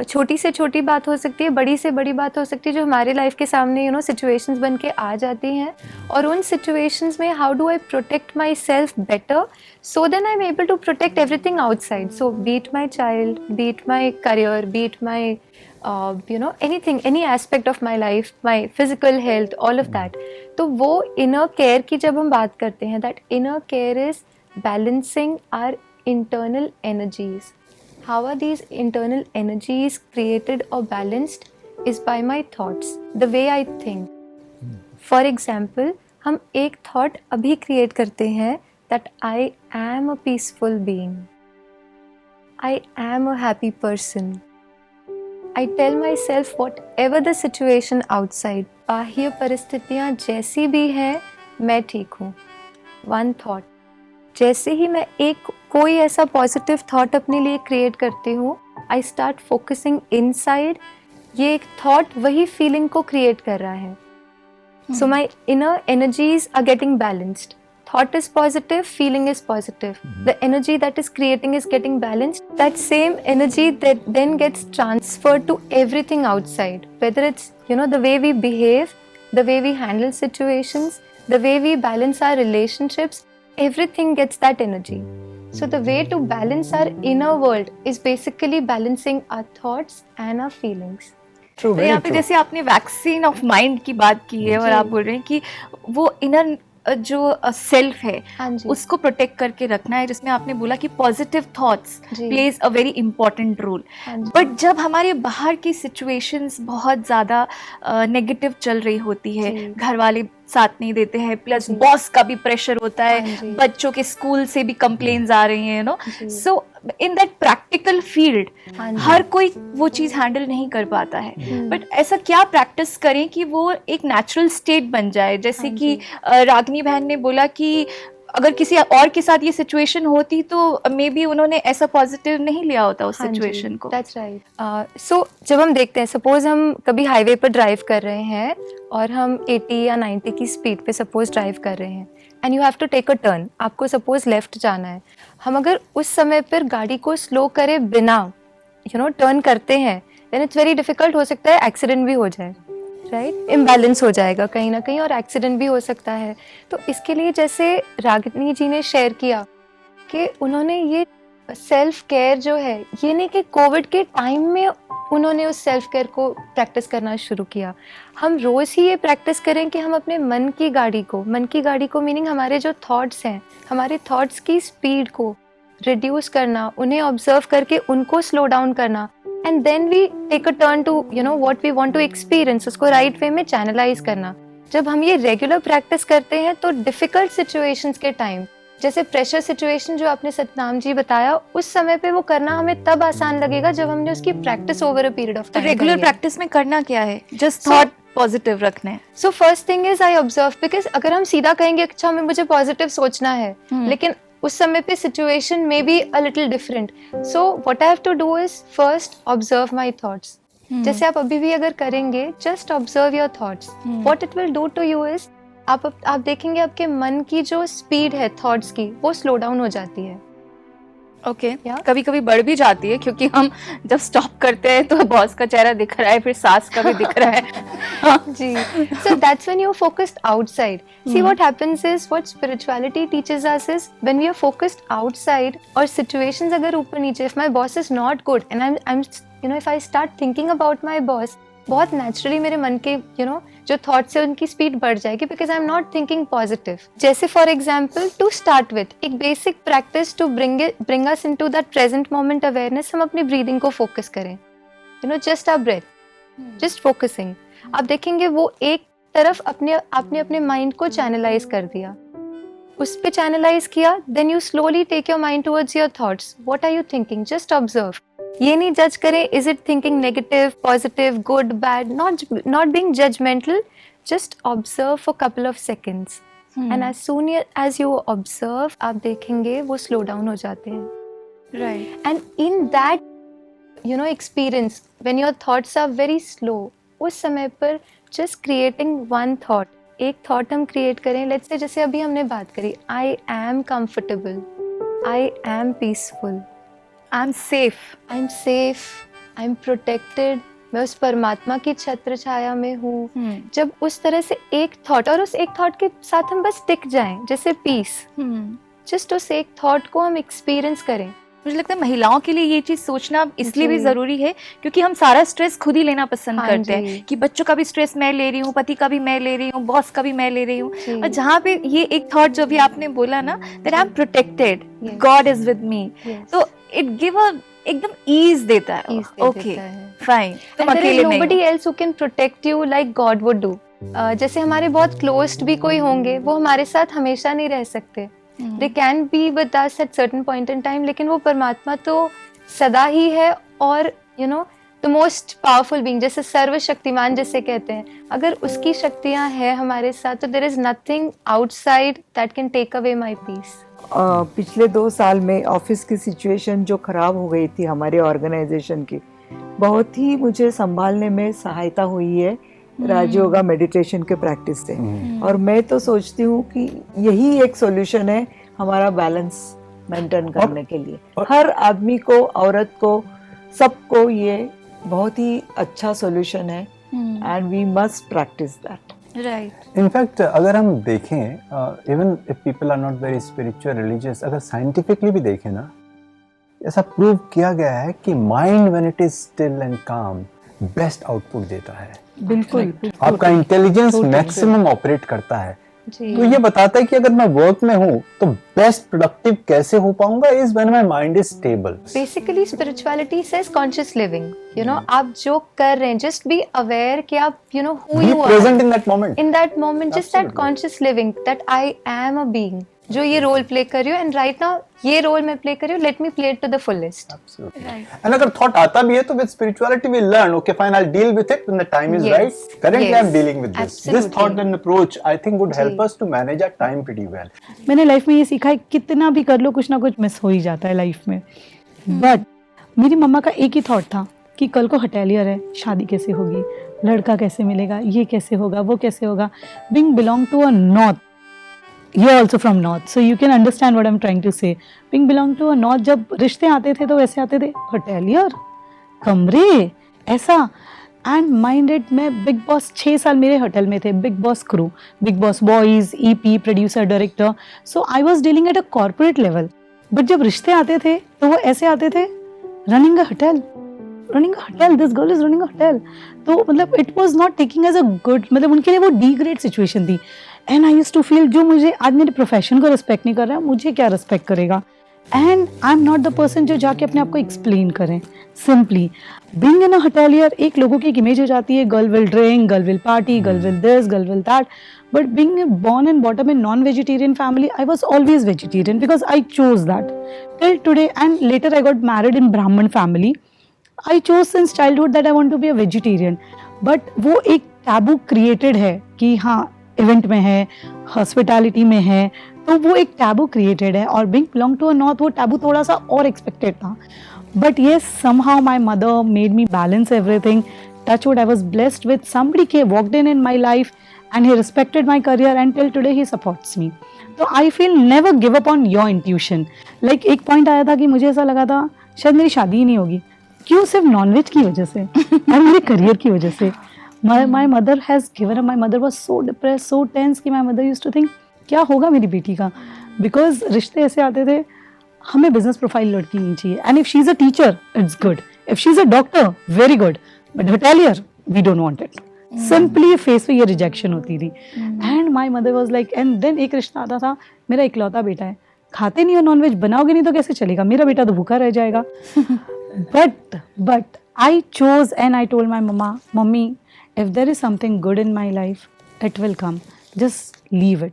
छोटी से छोटी बात हो सकती है, बड़ी से बड़ी बात हो सकती है जो हमारे लाइफ के सामने सिचुएशंस बन के आ जाती हैं. और उन सिचुएशंस में how do I protect myself better so then I am able to protect everything outside. So be it my child, be it my career, be it my anything, any aspect of my life, my physical health, all of that. तो वो inner care की जब हम बात करते हैं, that inner care is balancing our internal energies. How are these internal energies created or balanced is by my thoughts, the way I think. For example, हम एक thought अभी create करते हैं that I am a peaceful being. I am a happy person. I tell myself whatever the situation outside, बाह्य परिस्थितियाँ जैसी भी हैं, मैं ठीक हूँ. One thought. जैसे ही मैं कोई ऐसा पॉजिटिव थॉट अपने लिए क्रिएट करती हूँ, आई स्टार्ट फोकसिंग इनसाइड. ये एक थॉट वही फीलिंग को क्रिएट कर रहा है. So my inner energies are getting balanced. Thought is positive, feeling is positive. The energy that is creating is getting balanced. That same energy that then gets transferred to everything outside. Whether it's, the way we behave, the way we handle situations, the way we balance our relationships, everything gets that energy. So the way to balance our inner world is basically balancing our thoughts and our feelings. True, तो very यहाँ पे true. जैसे आपने vaccine of mind की बात की है और आप बोल रहे हैं कि वो इनर जो सेल्फ है हाँ जी. उसको प्रोटेक्ट करके रखना है, जिसमें आपने बोला कि पॉजिटिव थॉट्स जी. Plays a very important role. हाँ जी. बट जब हमारे बाहर की सिचुएशंस बहुत ज़्यादा नेगेटिव चल रही होती है, जी. घर वाले साथ नहीं देते हैं, प्लस जी. बॉस का भी प्रेशर होता हाँ है, जी. बच्चों के स्कूल से भी कंप्लेन्स आ रही हैं, जी. सो इन दैट प्रैक्टिकल फील्ड हाँ जी. हर कोई वो चीज़ हैंडल नहीं कर पाता है. बट ऐसा क्या प्रैक्टिस करें कि वो एक नेचुरल स्टेट बन जाए, जैसे हाँ कि जी. रागिनी बहन ने बोला कि अगर किसी और के साथ ये सिचुएशन होती तो मे बी उन्होंने ऐसा पॉजिटिव नहीं लिया होता उस सिचुएशन को. That's right. सो जब हम देखते हैं, सपोज हम कभी हाईवे पर ड्राइव कर रहे हैं और हम 80 या 90 की स्पीड पे सपोज ड्राइव कर रहे हैं and you have to take a turn, आपको सपोज लेफ्ट जाना है. हम अगर उस समय पर गाड़ी को स्लो करे बिना टर्न करते हैं, देन इट्स वेरी डिफिकल्ट. हो सकता है एक्सीडेंट भी हो जाए, राइट, इम्बैलेंस हो जाएगा कहीं ना कहीं और एक्सीडेंट भी हो सकता है. तो इसके लिए जैसे रागिनी जी ने शेयर किया कि उन्होंने ये सेल्फ केयर जो है, ये नहीं कि कोविड के टाइम में उन्होंने उस सेल्फ केयर को प्रैक्टिस करना शुरू किया. हम रोज़ ही ये प्रैक्टिस करें कि हम अपने मन की गाड़ी को मीनिंग हमारे जो थॉट्स हैं, हमारे थॉट्स की स्पीड को रिड्यूस करना, उन्हें ऑब्जर्व करके उनको स्लो डाउन करना, and then we take a turn to what we want to experience, उसको राइट वे में चैनलाइज करना. जब हम ये रेगुलर प्रैक्टिस करते हैं तो डिफिकल्ट सिचुएशंस के टाइम, जैसे प्रेशर सिचुएशन जो आपने सतनाम जी बताया, उस समय पे वो करना हमें तब आसान लगेगा जब हमने उसकी practice over a period of तो टाइम. रेगुलर प्रैक्टिस में करना क्या है? जस्ट थॉट पॉजिटिव रखना है. So first thing is I observe, because अगर हम सीधा कहेंगे अच्छा मुझे पॉजिटिव सोचना है, लेकिन उस समय पे situation may be a little different. So what I have to do is first observe my thoughts. जैसे आप अभी भी अगर करेंगे, just observe your thoughts. What it will do to you is आप देखेंगे आपके मन की जो स्पीड है थॉट्स की, वो स्लो डाउन हो जाती है. ओके. Yeah. कभी कभी बढ़ भी जाती है क्योंकि हम जब स्टॉप करते हैं तो बॉस का चेहरा दिख रहा है, फिर सास का भी दिख रहा है. जी. So that's when you're focused outside. See what happens is, what spirituality teaches us is, when we are focused outside और situations अगर ऊपर नीचे, if my boss is not good and I'm if I start thinking about my boss, बहुत naturally मेरे मन के जो thoughts है उनकी स्पीड बढ़ जाएगी, because I am not thinking positive. जैसे for example to start with एक basic practice to bring us into that present moment awareness, हम अपनी ब्रीदिंग को फोकस करें. Just our breath, just focusing. आप देखेंगे वो एक तरफ आपने अपने माइंड को चैनलाइज कर दिया, उस पे चैनलाइज किया, then you slowly take your mind towards your thoughts. What are you thinking? Just observe. ये नहीं जज करें, is it thinking negative, positive, good, bad, not being judgemental. Just observe for couple of seconds. And as soon as you observe, आप देखेंगे वो slow down हो जाते हैं। Right. And in that experience when your thoughts are very slow, उस समय पर just creating one thought, एक थॉट हम क्रिएट करें, लेट्स से जैसे अभी हमने बात करी, I am comfortable, I am peaceful, I am safe, I am safe, I am protected, मैं उस परमात्मा की छत्र छाया में हूँ। जब उस तरह से एक थॉट, और उस एक थॉट के साथ हम बस टिक जाएं, जैसे पीस, जस्ट उस एक थॉट को हम एक्सपीरियंस करें। मुझे लगता है महिलाओं के लिए ये चीज सोचना इसलिए भी जी। जरूरी है क्योंकि हम सारा स्ट्रेस खुद ही लेना पसंद हाँ करते जी। हैं कि बच्चों का भी स्ट्रेस मैं ले रही हूँ, पति का भी मैं ले रही हूँ, बॉस का भी मैं ले रही हूँ। जी। और जहाँ पे ये एक थॉट जो भी आपने बोला ना, that I am protected, Yes. God is with me, Yes. तो इट गिव अ एकदम ईज देता है। Ease दे ओके देता है। फाइन, तुम And there अकेले is नहीं nobody हो। else who can protect you like God would do. जैसे हमारे बहुत क्लोज्ड भी कोई होंगे, वो हमारे साथ हमेशा नहीं रह सकते। They can be with us at certain point in time, लेकिन वो परमात्मा तो सदा ही है, और the most powerful being, जैसे सर्वशक्तिमान जिसे कहते हैं, अगर उसकी शक्तियाँ हैं हमारे साथ, तो there is nothing outside that can take away my peace. पिछले 2 साल में ऑफिस की सिचुएशन जो खराब हो गई थी हमारे ऑर्गेनाइजेशन की, बहुत ही मुझे संभालने में सहायता हुई है राजयोगा मेडिटेशन के प्रैक्टिस से। और मैं तो सोचती हूँ कि यही एक सॉल्यूशन है हमारा बैलेंस मेंटेन करने के लिए। हर आदमी को, औरत को, सबको ये बहुत ही अच्छा सॉल्यूशन है, and we must practise that. Right. In fact अगर हम देखें, even if people are not very spiritual religious, अगर साइंटिफिकली भी देखें ना, ऐसा प्रूव किया गया है कि mind when it is still and calm best output देता है। बिल्कुल। आपका इंटेलिजेंस Totally. मैक्सिमम ऑपरेट करता है। जी। तो ये बताता है कि अगर मैं वर्क में हूँ तो बेस्ट प्रोडक्टिव कैसे हो पाऊंगा is when my mind is stable. Basically spirituality says conscious living. आप जो कर रहे हैं, जस्ट बी अवेयर कि आप who be you present are in that moment. In that moment, just that Absolutely. Conscious living, that I am a being, जो ये role play कर रही हूँ, एंड राइट नाउ ये रोल मैं प्ले कर रही हूँ, let me play it to the fullest. And अगर थॉट आता भी है तो with spirituality we learn, okay fine, I deal with it when the time is Yes. Right. Currently I am Yes. Dealing with this Absolutely. Thought and approach I think would help जी। Us to manage our time pretty well. मैंने life में ये सीखा है, कितना भी कर लो कुछ ना कुछ मिस हो ही जाता है लाइफ में। बट मेरी मम्मा का एक ही थॉट था कि कल को हटेलियर है, शादी कैसे होगी, लड़का कैसे मिलेगा, ये कैसे होगा, वो कैसे होगा। Being belong to a north, you're also from north, so you can understand what I'm trying to say. Being belong to a north, जब रिश्ते आते थे तो वैसे आते थे, हटेलियर, कमरे, ऐसा। एंड माइंडेड, मैं बिग बॉस 6 साल मेरे होटल में थे, Bigg Boss crew, Bigg Boss boys, EP, producer, director, so I was dealing at a corporate level. But जब रिश्ते आते थे तो वो ऐसे आते थे, running a hotel, this girl is running a hotel. तो मतलब it was not taking as a good, मतलब उनके लिए वो डिग्रेड सिचुएशन थी। And I used to feel, जो मुझे आज मेरे प्रोफेशन को रिस्पेक्ट नहीं कर रहा है, मुझे क्या रिस्पेक्ट करेगा। And I am not the person जो जाके अपने आप को एक्सप्लेन करें। Simply being in a hotelier, एक लोगों की एक इमेज हो जाती है, girl will drink, girl will party, girl will this, girl will that. But being born and brought up in non-vegetarian family, I was always vegetarian because I chose that till today. And later I got married in Brahmin family. I chose since childhood that I want to be a vegetarian. But वो एक taboo created है कि हाँ event में है, hospitality में है, तो वो एक टैबू क्रिएटेड है। और being belong to a north, वो टैबू थोड़ा सा और एक्सपेक्टेड था। But yes, somehow my mother made me balance everything. Touchwood, I was blessed with somebody who walked in my life and he respected my career, and till today he supports me. So I feel never give up on your intuition. Like एक point आया था कि मुझे ऐसा लगा था शायद मेरी शादी ही नहीं होगी, क्यों, सिर्फ नॉनवेज की वजह से और मेरे करियर की वजह से। My mother has given up. My mother was so depressed, so tense कि my mother used to think क्या होगा मेरी बेटी का, because रिश्ते ऐसे आते थे, हमें बिजनेस प्रोफाइल लड़की नहीं चाहिए, and if she is a teacher it's good, if she is a doctor very good, but hotelier we don't want it. Simply face पे ये रिजेक्शन होती थी। And my mother was like, and then एक रिश्ता आता था, मेरा इकलौता बेटा है, खाते नहीं हो नॉनवेज, बनाओगे नहीं तो कैसे चलेगा, मेरा बेटा तो भूखा रह जाएगा। But I chose and I told my mummy, if there is something good in my life it will come, just leave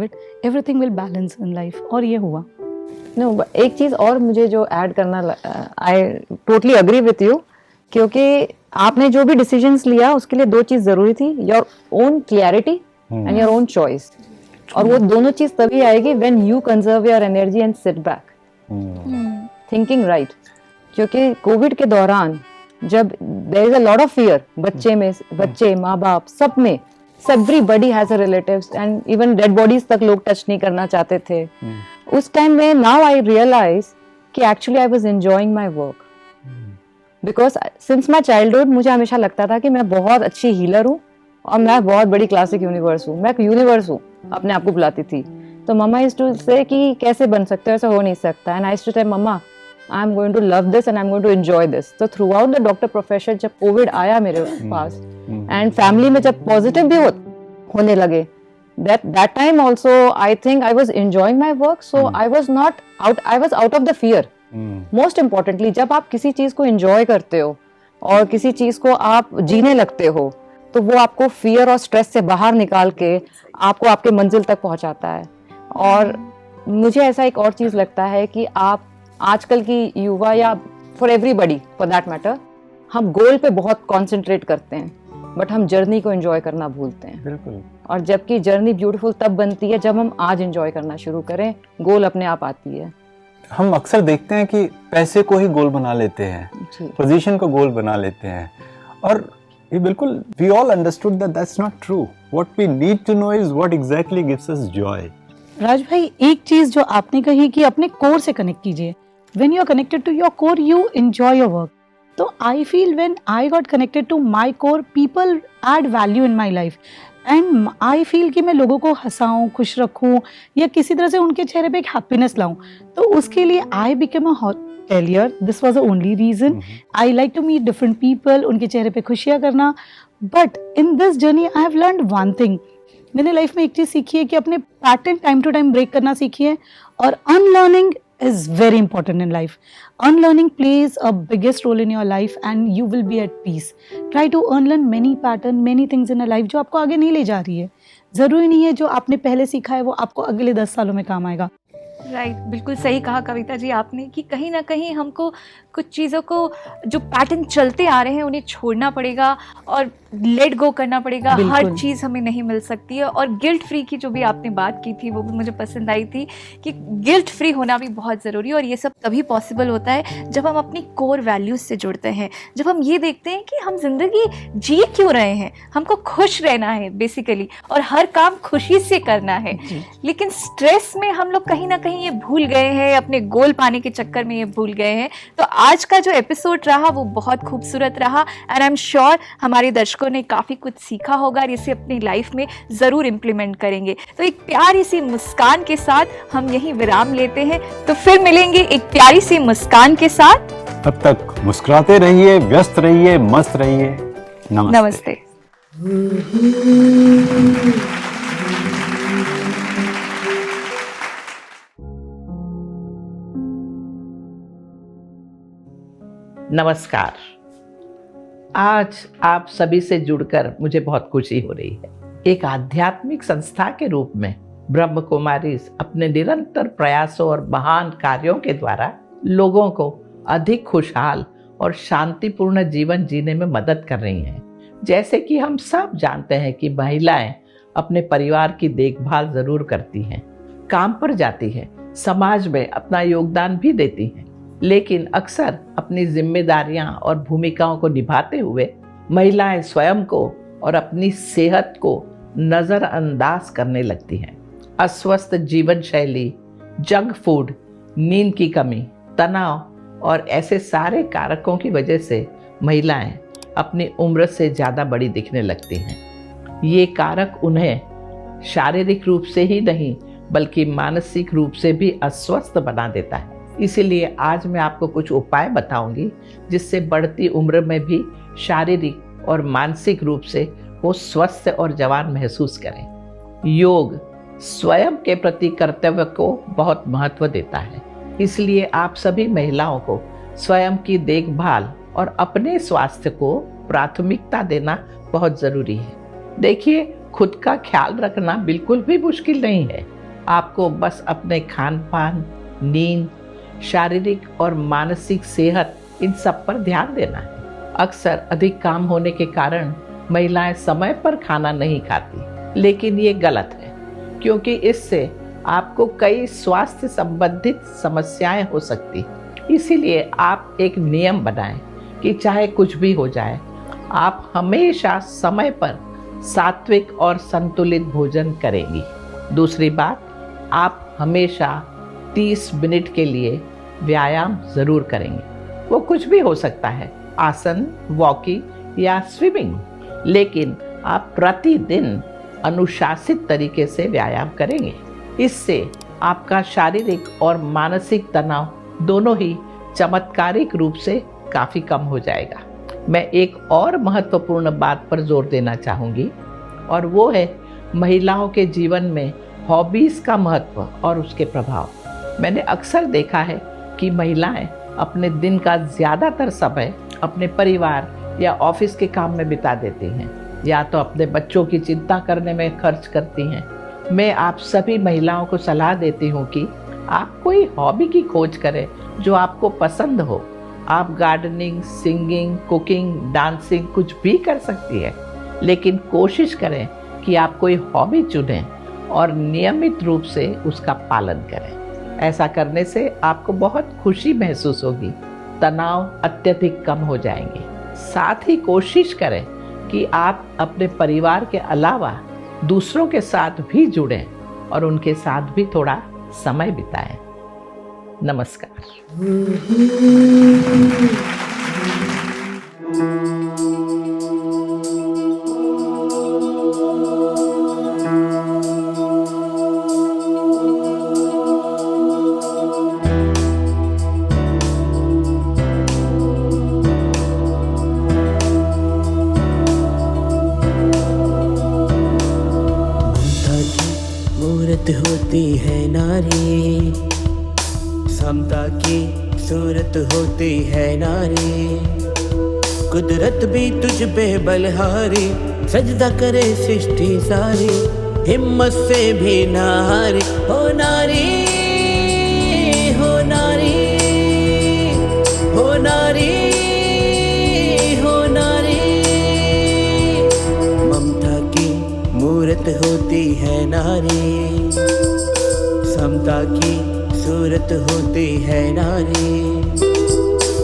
it, everything will balance in life. और ये हुआ। नो, एक चीज और मुझे जो ऐड करना, I totally agree with you, क्योंकि आपने जो भी डिसीजंस लिया उसके लिए 2 चीज जरूरी थी, your own clarity and your own choice. और वो दोनों चीज तभी आएगी when you conserve your energy and sit back thinking right. क्योंकि कोविड के दौरान जब there is a lot of fear बच्चे माँ बाप सब में, everybody has a relatives and even dead bodies तक लोग टच नहीं करना चाहते थे। उस टाइम में नाउ आई रियलाइज कि actually I was enjoying my work because since my childhood मुझे हमेशा लगता था कि मैं बहुत अच्छी हीलर हूँ और मैं बहुत बड़ी क्लासिक यूनिवर्स हूँ, मैं एक यूनिवर्स हूँ अपने आप को बुलाती थी। तो मम्मा यूज्ड टू से कि कैसे बन सकते हो, ऐसा हो नहीं सकता। And I used to say mamma I am going to love this and I am going to enjoy this. तो throughout the doctor profession जब कोविड आया मेरे पास एंड फैमिली में जब पॉजिटिव भी होने लगे, that time also I think I was enjoying my work, so I was out of the fear. Most importantly, जब आप किसी चीज को enjoy करते हो और किसी चीज को आप जीने लगते हो तो वो आपको fear और stress से बाहर निकाल के आपको आपके मंजिल तक पहुंचाता है। और मुझे ऐसा एक और चीज लगता है कि आप आजकल की युवा या for everybody for that matter, हम गोल पे बहुत concentrate करते हैं बट हम जर्नी को एंजॉय करना भूलते हैं। बिल्कुल। और जबकि जर्नी ब्यूटीफुल तब बनती है जब हम आज एंजॉय करना शुरू करें, गोल अपने आप आती है। हम अक्सर देखते हैं कि पैसे को ही गोल बना लेते हैं, पोजीशन को गोल बना लेते हैं, और ये बिल्कुल we all understood that that's not true. What we need to know is what exactly gives us joy. Raj भाई, एक चीज जो आपने कही कि अपने कोर से कनेक्ट कीजिए। When you are connected to your core you enjoy your work. तो I feel when I got connected to my core people add value in my life and I feel कि मैं लोगों को हंसाऊं, खुश रखूं या किसी तरह से उनके चेहरे पे एक हैप्पीनेस लाऊं। तो उसके लिए I became a hotelier. This was the only reason. I like to meet different people, उनके चेहरे पे खुशियां करना। But in this journey I have learned one thing. मैंने लाइफ में एक चीज सीखी है कि अपने pattern time to time break करना सीखिए, और unlearning is very important in life. Unlearning plays a biggest role in your life and you will be at peace. Try to unlearn many pattern, many things in a life जो आपको आगे नहीं ले जा रही है। जरूरी नहीं है जो आपने पहले सीखा है वो आपको अगले 10 सालों में काम आएगा। राइट, बिल्कुल सही कहा कविता जी आपने कि कहीं ना कहीं हमको कुछ चीज़ों को जो पैटर्न चलते आ रहे हैं उन्हें छोड़ना पड़ेगा और लेट गो करना पड़ेगा। हर चीज़ हमें नहीं मिल सकती है। और गिल्ट फ्री की जो भी आपने बात की थी वो भी मुझे पसंद आई थी कि गिल्ट फ्री होना भी बहुत ज़रूरी है। और ये सब तभी पॉसिबल होता है जब हम अपनी कोर वैल्यूज़ से जुड़ते हैं, जब हम ये देखते हैं कि हम जिंदगी जी क्यों रहे हैं, हमको खुश रहना है बेसिकली, और हर काम खुशी से करना है। लेकिन स्ट्रेस में हम लोग कहीं ना कहीं ये भूल गए हैं, अपने गोल पाने के चक्कर में ये भूल गए हैं। तो आज का जो एपिसोड रहा वो बहुत खूबसूरत रहा एंड आई एम श्योर हमारे दर्शकों ने काफ़ी कुछ सीखा होगा और इसे अपनी लाइफ में ज़रूर इम्प्लीमेंट करेंगे। तो एक प्यारी सी मुस्कान के साथ हम यहीं विराम लेते हैं। तो फिर मिलेंगे एक प्यारी सी मुस्कान के साथ। तब तक मुस्कुराते रहिए, व्यस्त रहिए, मस्त रहिए। नमस्ते। नमस्कार। आज आप सभी से जुड़कर मुझे बहुत खुशी हो रही है। एक आध्यात्मिक संस्था के रूप में ब्रह्म कुमारीज अपने निरंतर प्रयासों और महान कार्यों के द्वारा लोगों को अधिक खुशहाल और शांतिपूर्ण जीवन जीने में मदद कर रही हैं। जैसे कि हम सब जानते हैं कि महिलाएं अपने परिवार की देखभाल जरूर करती हैं, काम पर जाती हैं, समाज में अपना योगदान भी देती हैं, लेकिन अक्सर अपनी जिम्मेदारियां और भूमिकाओं को निभाते हुए महिलाएं स्वयं को और अपनी सेहत को नज़रअंदाज करने लगती हैं। अस्वस्थ जीवन शैली, जंक फूड, नींद की कमी, तनाव और ऐसे सारे कारकों की वजह से महिलाएं अपनी उम्र से ज़्यादा बड़ी दिखने लगती हैं। ये कारक उन्हें शारीरिक रूप से ही नहीं बल्कि मानसिक रूप से भी अस्वस्थ बना देता है। इसीलिए आज मैं आपको कुछ उपाय बताऊंगी जिससे बढ़ती उम्र में भी शारीरिक और मानसिक रूप से वो स्वस्थ और जवान महसूस करें। योग स्वयं के प्रति कर्तव्य को बहुत महत्व देता है, इसलिए आप सभी महिलाओं को स्वयं की देखभाल और अपने स्वास्थ्य को प्राथमिकता देना बहुत ज़रूरी है। देखिए, खुद का ख्याल रखना बिल्कुल भी मुश्किल नहीं है। आपको बस अपने खान पान, नींद, शारीरिक और मानसिक सेहत, इन सब पर ध्यान देना है। अक्सर अधिक काम होने के कारण महिलाएं समय पर खाना नहीं खाती, लेकिन ये गलत है। क्योंकि इससे आपको कई स्वास्थ्य संबंधित समस्याएं हो सकती। इसीलिए आप एक नियम बनाएं कि चाहे कुछ भी हो जाए, आप हमेशा समय पर सात्विक और संतुलित भोजन करेंगी। दूसरी बात, आप हमेशा 30 मिनट के लिए व्यायाम ज़रूर करेंगे। वो कुछ भी हो सकता है, आसन, वॉकिंग या स्विमिंग, लेकिन आप प्रतिदिन अनुशासित तरीके से व्यायाम करेंगे। इससे आपका शारीरिक और मानसिक तनाव दोनों ही चमत्कारिक रूप से काफ़ी कम हो जाएगा। मैं एक और महत्वपूर्ण बात पर जोर देना चाहूँगी, और वो है महिलाओं के जीवन में हॉबीज़ का महत्व और उसके प्रभाव। मैंने अक्सर देखा है कि महिलाएं अपने दिन का ज़्यादातर समय अपने परिवार या ऑफिस के काम में बिता देती हैं, या तो अपने बच्चों की चिंता करने में खर्च करती हैं। मैं आप सभी महिलाओं को सलाह देती हूँ कि आप कोई हॉबी की खोज करें जो आपको पसंद हो। आप गार्डनिंग, सिंगिंग, कुकिंग, डांसिंग कुछ भी कर सकती है, लेकिन कोशिश करें कि आप कोई हॉबी चुनें और नियमित रूप से उसका पालन करें। ऐसा करने से आपको बहुत खुशी महसूस होगी, तनाव अत्यधिक कम हो जाएंगे। साथ ही कोशिश करें कि आप अपने परिवार के अलावा दूसरों के साथ भी जुड़ें और उनके साथ भी थोड़ा समय बिताएं। नमस्कार। मूरत होती है नारी, समता की सूरत होती है नारी। कुदरत भी तुझ पे बलहारी, सजदा करे सृष्टि सारी। हिम्मत से भी ना हारी, हो नारी, हो नारी, हो नारी, हो नारी। ममता की मूरत होती है नारी, समता की सूरत होती है नारी।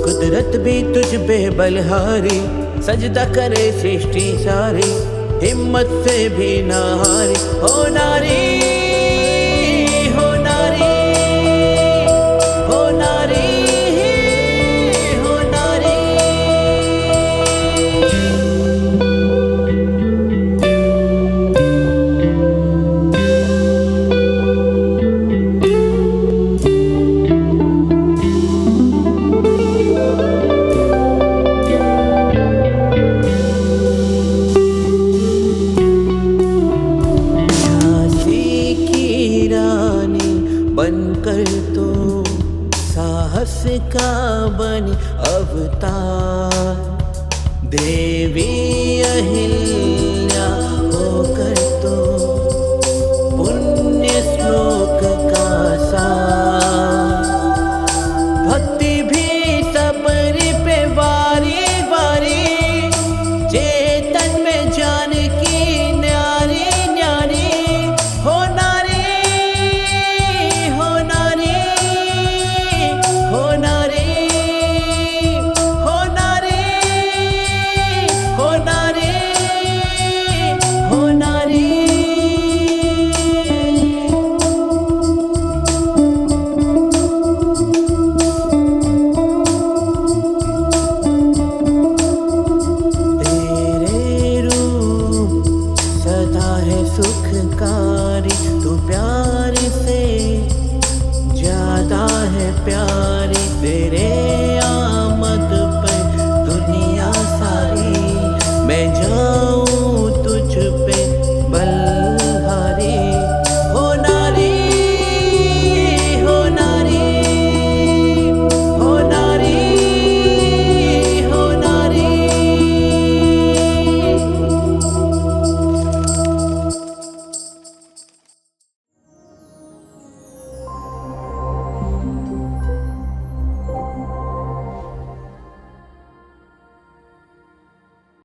कुदरत भी तुझ पे बलहारी, सजदा करे सृष्टि सारी। हिम्मत से भी ना हारी, हो नारी, हो नारी, हो नारी, हो नारी। बनकर तो साहस का बनी अवतार, दे